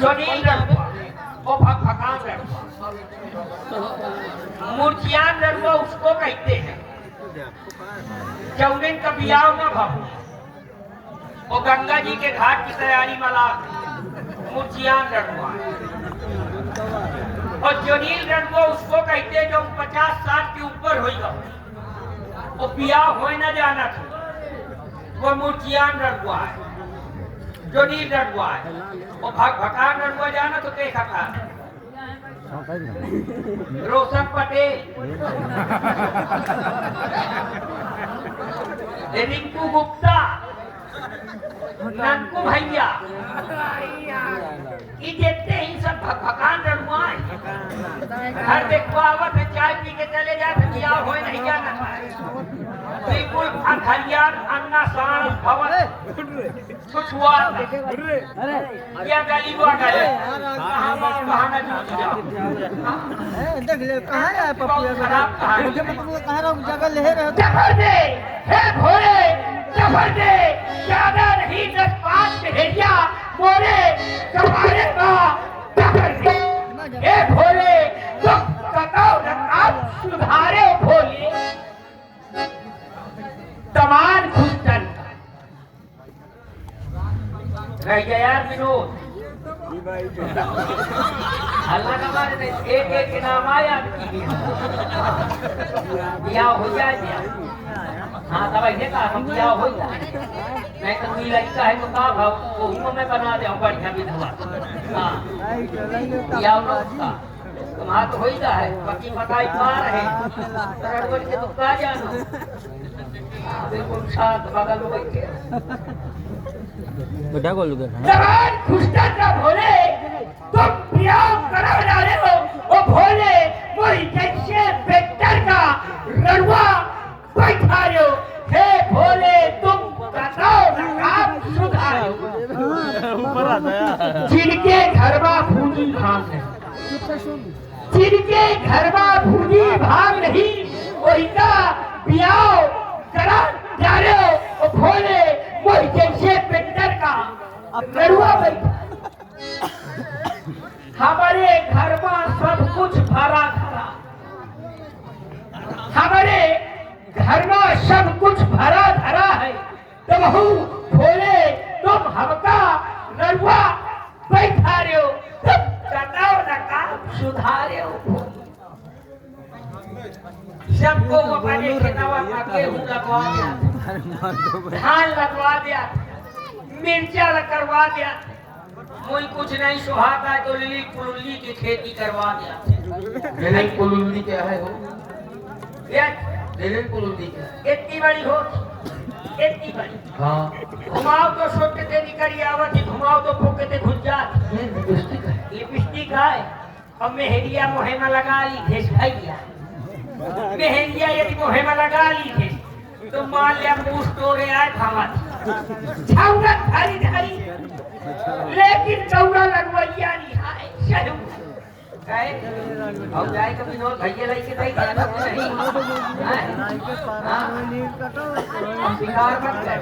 जोनील रड़ुआ वो भकान रड़ुआ मूर्तियान रड़ुआ उसको कहते हैं जौने का बियाह न भाऊ वो गंगा जी के घाट की तैयारी वाला मूर्तियान रड़ुआ और जोनील रड़ुआ उसको कहते हैं जो 50 साल के ऊपर होगा वो बियाह हो न जाना था वो मूर्तियान रड़ुआ है जोनील रड़ुआ है वो भकान रड़ुआ जाना तो कैसा था रोशन पटेल रिंकू गुप्ता नंकू भैया ये देखते ही सब भकान रड़ुआ है हर देखवावत है चाय पी के चले जाते बियाह हो नहीं जाना बिल्कुल अंधरियार अन्ना शान भवन कुछ हुआ क्या गली हुआ गए कहाँ बहाना जूझ जाओ देख ले कहाँ है पप्पू कहाँ रहो जगह ले रहे जबर दे हे भोले जबर दे ज्यादा नहीं 10-5 भेड़िया मोरे कमारे का जबर दे हे भोले तुम कताओ नकाब सुधारे भोले तमान खुदन रह गया यार विनोद अल्लाह का मारे एक एक नाम आया बियाह हो जाए हाँ तब ऐसे कहा हम बियाह हो जाए नहीं तो कोई लगता है तो कहा भाव वो मैं बना दे बढ़िया विधवा हाँ बियाह होगा तुम्हारा तो हो ही है बाकी बताई मार है तरह के तो कहा जानो बिल्कुल शांत बगल में बैठे बेटा को लुगे जवान खुशता का भोले तुम बियाह करा रहे हो वो भोले वही जैसे बेटर का रड़ुआ बैठा रहे हो हे भोले तुम बताओ नकाब सुधारो जिनके घर में भूजी भाग नहीं जिनके घर में भूजी भाग नहीं वही का बियाह करा जा रहे हो वो भोले वही जैसे बेटर का रड़ुआ बैठा हमारे घर में सब कुछ भरा भरा हमारे घर में सब कुछ भरा धरा है तो बहू भोले तुम हमका रड़ुआ बैठा रहे हो तुम कटाओ नकाब सुधारे हो सबको अपने खेतवा के लगवा दिया धान लगवा दिया मिर्चा करवा दिया कोई कुछ नहीं सुहाता तो लिली कुलुल्ली की खेती करवा दिया लिली कुलुल्ली क्या है हो लिली कुलुल्ली क्या इतनी बड़ी हो इतनी बड़ी हाँ घुमाओ तो सोटे से निकली आवत ही घुमाओ तो फोके से घुस जात लिपस्टिक है और मेहरिया मोहे में लगा ली घेस खाई दिया मेहरिया यदि मोहे में लगा ली घेस तो मान लिया मुंह तोड़े आए खावा छाउरा धारी धारी लेकिन चौड़ा लगवैया नहीं हाय चलो काहे अब जाए कभी नो भैया लाई के दई जाना नहीं हां शिकार मत कर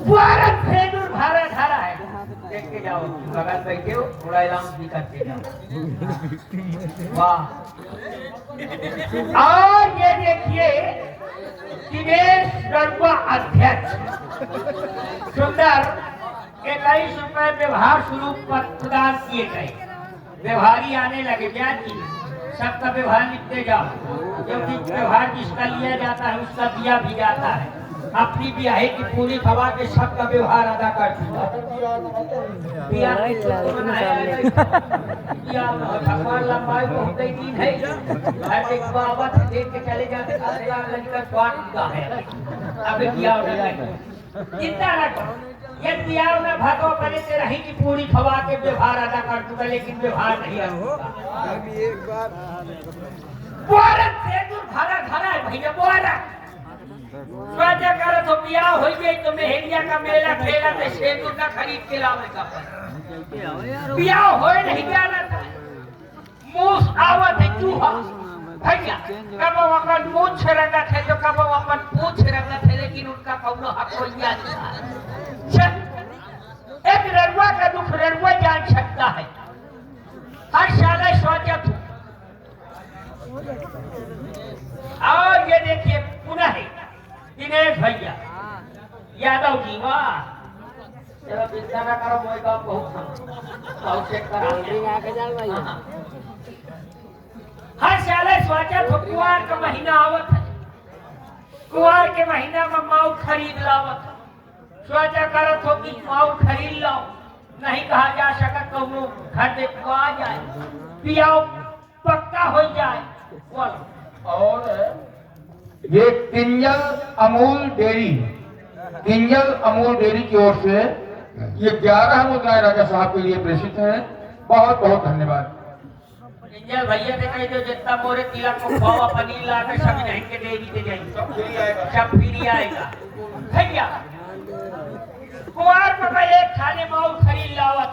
भारत से दूर भारत हरा है देख के जाओ बगल बैठे हो थोड़ा इलाम भी करके जाओ वाह और ये देखिए दिनेश रड़ुआ अध्यक्ष सुंदर 21 रुपए व्यवहार स्वरूप प्रदान किए गए व्यवहारी आने लगे ब्याज की सबका व्यवहार लिखते जाओ क्योंकि व्यवहार जिसका लिया जाता है उसका दिया भी जाता है अपनी ब्याहे की पूरी खवा के सबका व्यवहार अदा कर चुका भगवान लंबाई बहुत ही दिन है हर एक बाबत देख के चले जाते लड़का स्वाद का है अब किया चिंता न करो ये दिया ना भागो करे ते रही की पूरी खवा के व्यवहार अदा कर चुका लेकिन व्यवहार नहीं होगा भारत से दूर भरा धरा है भैया बोरा स्वाजा कर तो बियाह हो गई तो मेहरिया का मेला खेला तो शेतुर का खरीद के लावे का बियाह हो नहीं जाना था मूस आवत है चूहा भैया कब वो अपन पूछ रंगत है तो कब वो अपन पूछ रंगत है, लेकिन उनका कौनो हक हो नहीं। एक रड़ुआ का दुख रड़ुआ जान सकता है। हर साल स्वागत हो। और ये देखिए पुनः दिनेश भैया यादव जी, वाह चलो चिंता ना करो, मोई का बहुत चेक करा। हर साल स्वागत हो। कुआर का महीना आवत है, कुआर के महीना में माऊ खरीद लावत। सोचा करत हो कि माऊ खरीद लाओ, नहीं कहा जा सकत तो वो घर से आ जाए, पियाओ पक्का हो जाए। और ये किंजल अमूल डेयरी, किंजल अमूल डेयरी की ओर से ये 11 मुद्राएं राजा साहब के लिए प्रेषित है। बहुत बहुत धन्यवाद। किंजल भैया से कह दो जितना मोरे तिलक को खोवा पनीर ला के सब नहीं के डेयरी पे जाएंगे, सब फ्री आएगा। भैया कुआर में एक खाने माऊ खरीद लावत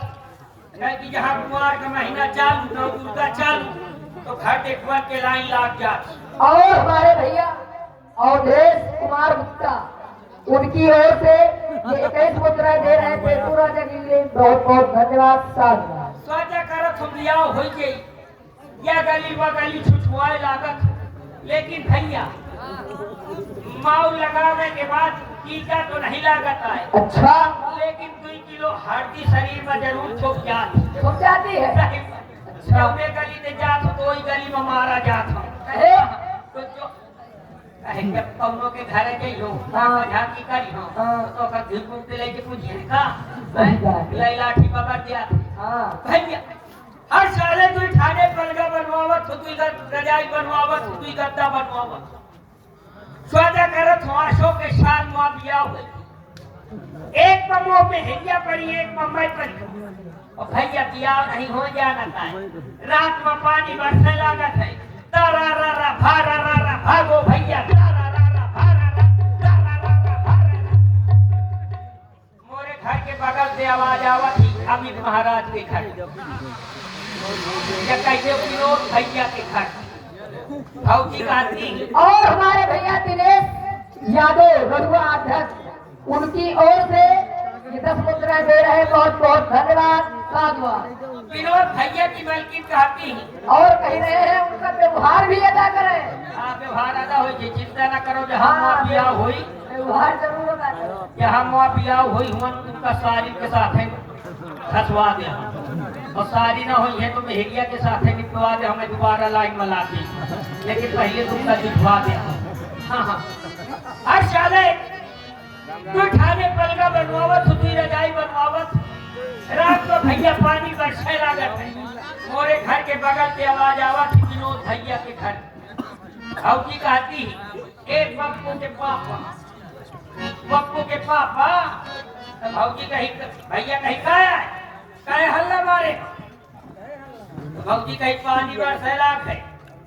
है कि जहाँ कुआर का महीना चालू नौ दुर्गा चालू तो घर देखवा के लाइन लाग जाती। और हमारे भैया अवधेश कुमार गुप्ता, उनकी ओर से ये 21 मुद्राएं दे रहे हैं पेटू राजा के लिए। बहुत बहुत धन्यवाद। साधुवाद। सोचा करत हम लिया हो गई या गली व गली छुछुआए लागत, लेकिन भैया माऊ लगाने के बाद टीका तो नहीं लागत है। अच्छा, लेकिन 2 किलो हड्डी शरीर में जरूर छुप जाती छुप जाती है। अच्छा गली में जात हो तो वही गली में मारा जात हो। कहे तो जो कहे जब कौनों के घर गई हो झांकी करी हो तो का धीपुक पे लेके पूछिए का लाई लाठी पकड़ दिया। हाँ भैया हर साले तू ठाणे पलगा बनवावत हो, तू रजाई बनवावत हो, तू गद्दा बनवावत। स्वादा करत हो आशो के साथ मां बिया हुई, एक पमो में हिया पड़ी एक मम्मी पड़ी। और भैया बिया नहीं हो जाना था, रात में पानी बरसने लागत है। तारा रा रा भारा रा रा भागो भैया, तारा रा रा भारा रा तारा रा रा भारा रा। मोरे घर के बगल से आवाज आवत थी अमित महाराज के घर, या कैसे विनोद भैया के घर भौजी गाती। और हमारे भैया दिनेश यादव रघुआ अध्यक्ष, उनकी ओर से ये 10 मुद्राएं दे रहे हैं। बहुत बहुत धन्यवाद। साधुवाद। विनोद भैया की मलकिन कहती हैं और कह रहे हैं उनका व्यवहार भी अदा करें। हाँ व्यवहार अदा हो जाए, चिंता न करो। जहाँ माँ बिया हुई व्यवहार जरूर अदा करें। जहाँ माँ बिया हुई हुआ उनका सारी के साथ है खसवा दे, और सारी ना हुई है तो मेहरिया के साथ है निपटवा दे, हमें दोबारा लाइन में ला दी, लेकिन पहले तुमका लिखवा दे। हाँ हाँ हर साले तू ठाणे पलगा बनवावत, तुझी रजाई बनवावत। रात को भैया पानी बरसे लागत है, मोरे घर के बगल से आवाज आवत विनोद भैया के घर। भौजी कहती एक पप्पू के पापा, पप्पू के पापा। तो भौजी कही भैया कही काय हल्ला मारे। तो भौजी कही पानी बरसे लाग है,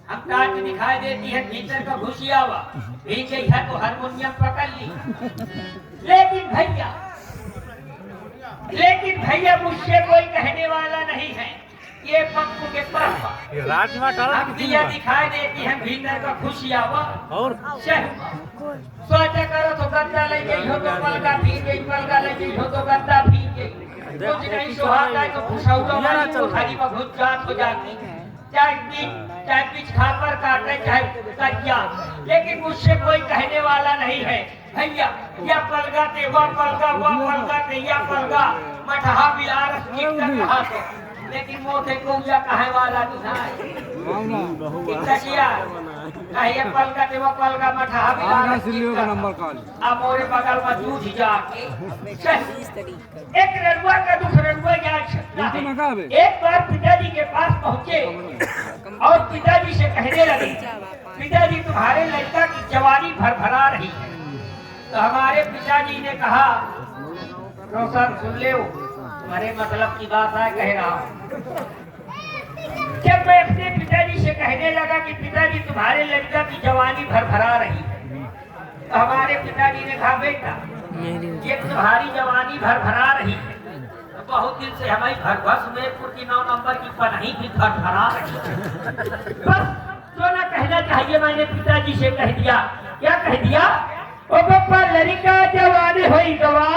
हम काट दिखाई देती है भीतर का घुसियावा भीग गई है तो हारमोनियम पकड़ ली। लेकिन भैया मुझसे कोई कहने वाला नहीं है। ये पप्पू के पापा राजमा हम दिया दिखाई देती है भीतर का खुशियावा और सोचा करो तो गद्दा ले गई हो तो पलका भीग गई, पलका ले गई हो तो गद्दा भीग गई। कुछ नहीं सुहाता है तो खुशौड़ा वाली कोठारी में घुस जात हो जाती, चाहे पिछखा पर काटे चाहे कजिया। लेकिन मुझसे कोई कहने वाला नहीं है। भैया या पलगा ते वह पलगा ते या पलगा मठहा बिलार कहा तो, लेकिन मोटे कोया कहे वाला नहीं कसिया कहे पलगा ते वह पलगा मठहा बिलार नंबर कॉल। अब मोरे बगल में जूझ जाके एक रड़ुआ का दूसरा रड़ुआ जा सकता है। एक बार पिताजी के पास पहुंचे और पिताजी से कहने लगे, पिताजी तुम्हारे लड़का की जवानी भरभरा रही है। तो हमारे पिताजी ने कहा, रोशन सुन ले, तुम्हारे मतलब की बात है कह रहा हूँ। जब मैं अपने पिताजी से कहने लगा कि पिताजी तुम्हारे लड़का की जवानी भरभरा रही है, तो हमारे पिताजी ने कहा, बेटा ये तुम्हारी जवानी भरभरा रही है, तो बहुत दिन से हमारी भरभस मेरपुर की 9 नंबर की पनाही भी भरभरा रही है। बस जो ना कहना चाहिए मैंने पिताजी से कह दिया। क्या कह दिया? ओ पप्पा लड़का जवान होई गवा।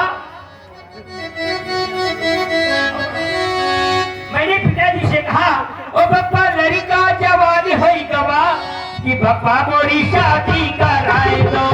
मैंने पिताजी से कहा ओ पप्पा लड़का जवान होई गवा कि पप्पा मोरी शादी कराए दो।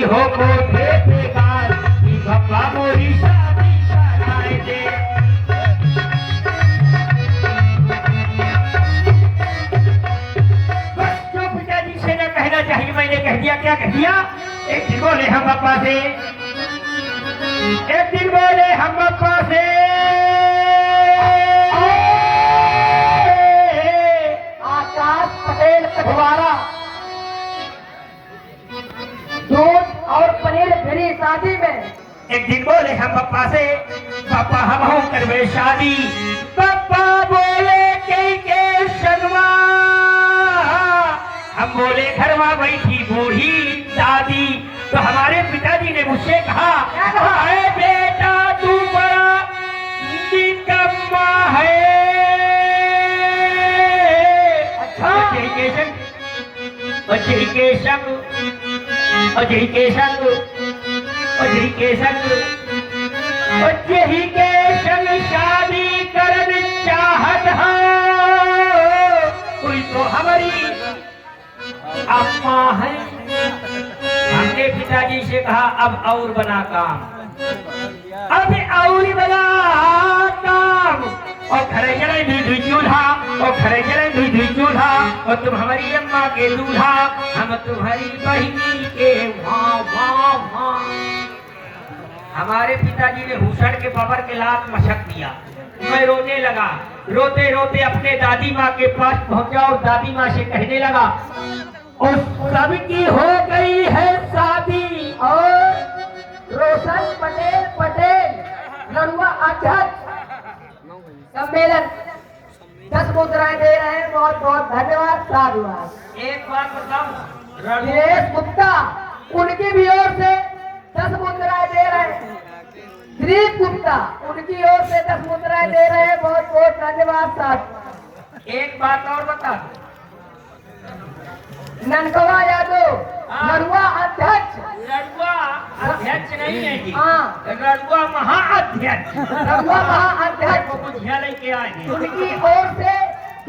हो को बेकार कि पप्पा मोरी शादी कराए दे। बस जो पिताजी से न कहना चाहिए मैंने कह दिया। क्या कह दिया? एक दिन बोले हम पापा से, एक दिन बोले हम पापा से आकाश पटेल कठवारा दूध और पनीर फ्री शादी में। एक दिन बोले हम पापा से पापा हम हो करवे शादी। पापा बोले के शर्मा, हम बोले घर में बैठी बूढ़ी दादी। तो हमारे पिताजी ने मुझसे कहा अरे बेटा तू बड़ा निकम्मा है। अच्छा अजय के संग अजय के संग अजय के संग अजय के संग शादी करने चाहत है कोई तो हमारी अम्मा है। हमने पिताजी से कहा अब और बना काम, अब और बना काम। और खरे जले दूध चूल्हा और खरे जले दूध चूल्हा और तुम हमारी अम्मा के दूल्हा, हम तुम्हारी बहिनी के वाह वाह वाह। हमारे पिताजी ने भूषण के बबर के लात मशक दिया। मैं रोने लगा। रोते रोते अपने दादी माँ के पास पहुंचा और दादी माँ से कहने लगा और सबकी हो गई है शादी। और रोशन पटेल लड़ुआ अध्यक्ष सम्मेलन 10 मुद्राएं दे रहे हैं। बहुत बहुत धन्यवाद, साधुवाद। एक बात बताऊं, दिनेश गुप्ता उनकी भी ओर से 10 मुद्राएं दे रहे हैं। दिलीप गुप्ता उनकी ओर से 10 मुद्राएं दे रहे हैं। बहुत बहुत धन्यवाद, साधुवाद। एक बात और बता, ननकवा यादव लड़ुआ अध्यक्ष। लड़ुआ अध्यक्ष नहीं है जी, हाँ। लड़ुआ महाअध्यक्ष। लड़ुआ महाअध्यक्ष को बुझिया लेके आए। उनकी ओर से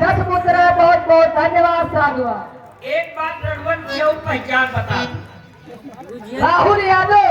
10 मुद्रा। बहुत बहुत धन्यवाद, साधुवाद। एक बात लड़ुआ की और पहचान बता। राहुल यादव